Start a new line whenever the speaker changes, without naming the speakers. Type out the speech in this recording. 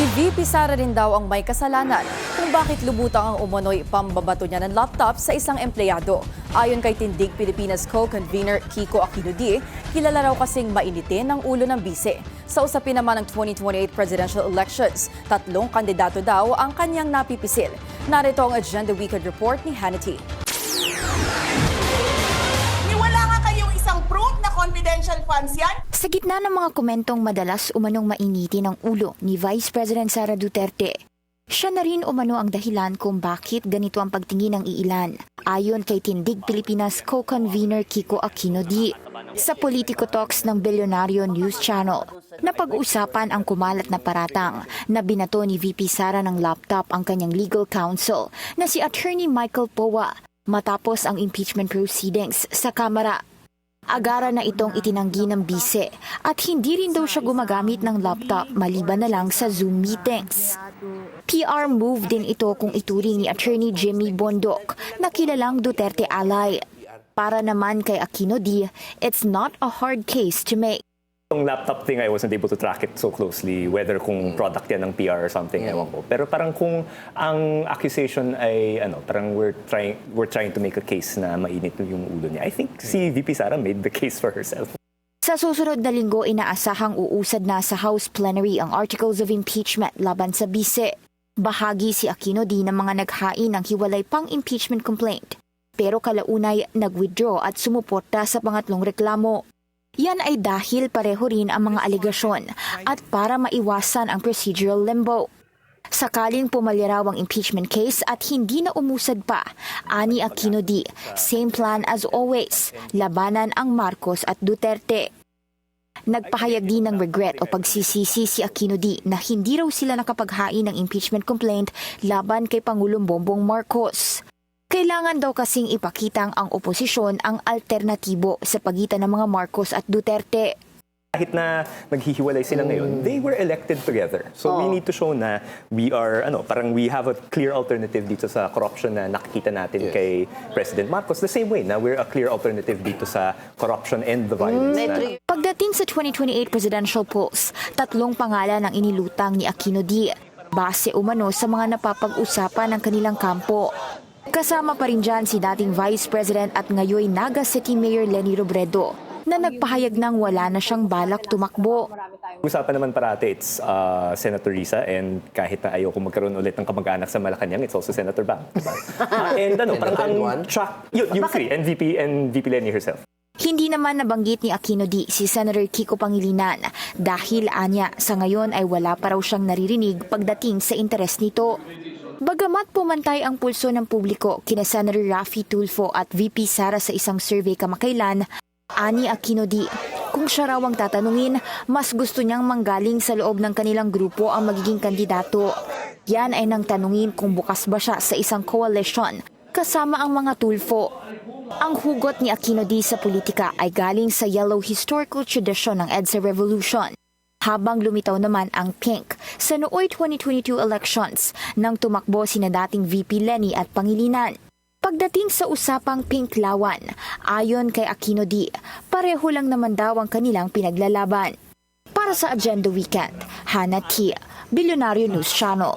Si VP Sara rin daw ang may kasalanan kung bakit lubutang ang umano'y pambabato niya ng laptop sa isang empleyado. Ayon kay Tindig Pilipinas co-convener Kiko Aquino-D, kilala raw kasing mainitin ang ulo ng bise. Sa usapin naman ng 2028 presidential elections, 3 kandidato daw ang kanyang napipisil. Narito ang Agenda Weekend Report ni Hannity.
Niwala nga kayong isang proof na confidential funds yan?
Sa gitna ng mga komentong madalas umanong mainitin ang ulo ni Vice President Sara Duterte, siya na rin umano ang dahilan kung bakit ganito ang pagtingin ng iilan, ayon kay Tindig Pilipinas co-convener Kiko Aquino-D. Sa Politico Talks ng Bilyonaryo News Channel, napag-usapan ang kumalat na paratang na binato ni VP Sara ng laptop ang kanyang legal counsel na si Attorney Michael Powa matapos ang impeachment proceedings sa Kamara. Agara na itong itinanggi ng bise at hindi rin daw siya gumagamit ng laptop maliban na lang sa Zoom meetings. PR move din ito kung ituring ni Attorney Jimmy Bondok na kilalang Duterte ally. Para naman kay Aquino-D, it's not a hard case to make.
Yung laptop thing, I wasn't able to track it so closely, whether kung product yan ng PR or something, ewan ko. Pero parang kung ang accusation ay, parang we're trying to make a case na mainit yung ulo niya. I think si VP Sara made the case for herself.
Sa susunod na linggo, inaasahang uusad na sa House Plenary ang Articles of Impeachment laban sa bise. Bahagi si Aquino-D ng mga naghain ng hiwalay pang impeachment complaint. Pero kalaunay nag-withdraw at sumuporta sa pangatlong reklamo. Yan ay dahil pareho rin ang mga aligasyon at para maiwasan ang procedural limbo. Sakaling pumalya raw ang impeachment case at hindi na umusad pa, ani Aquino-D, same plan as always, labanan ang Marcos at Duterte. Nagpahayag din ng regret o pagsisisi si Aquino-D na hindi raw sila nakapaghain ng impeachment complaint laban kay Pangulong Bongbong Marcos. Kailangan daw kasing ipakitang ang oposisyon ang alternatibo sa pagitan ng mga Marcos at Duterte.
Kahit na naghihiwalay sila ngayon, they were elected together. So we need to show na we are, parang we have a clear alternative dito sa corruption na nakikita natin kay President Marcos. The same way na we're a clear alternative dito sa corruption and the violence.
Pagdating sa 2028 presidential polls, 3 pangalan ang inilutang ni Aquino-D. Base umano sa mga napapag-usapan ng kanilang kampo. Kasama pa rin dyan si dating Vice President at ngayoy Naga City Mayor Leni Robredo na nagpahayag ng wala na siyang balak tumakbo.
Usapan naman parati, it's Senator Risa, and kahit na ayoko magkaroon ulit ng kamag-anak sa Malacanang, it's also Senator Bang. And parang ang track, yung three, and VP Leni herself.
Hindi naman nabanggit ni Aquino-D si Senator Kiko Pangilinan dahil anya sa ngayon ay wala pa raw siyang naririnig pagdating sa interes nito. Bagamat pumantay ang pulso ng publiko kina Senator Raffy Tulfo at VP Sara sa isang survey kamakailan, ani Aquino-D, kung siya raw ang tatanungin, mas gusto niyang manggaling sa loob ng kanilang grupo ang magiging kandidato. Yan ay nang tanungin kung bukas ba siya sa isang coalition kasama ang mga Tulfo. Ang hugot ni Aquino-D sa politika ay galing sa yellow historical tradition ng EDSA Revolution. Habang lumitaw naman ang pink sa nooy 2022 elections nang tumakbo sina dating VP Leni at Pangilinan. Pagdating sa usapang pink lawan, ayon kay Aquino-D, pareho lang naman daw ang kanilang pinaglalaban. Para sa Agenda Weekend, Hannah T., Bilyonaryo News Channel.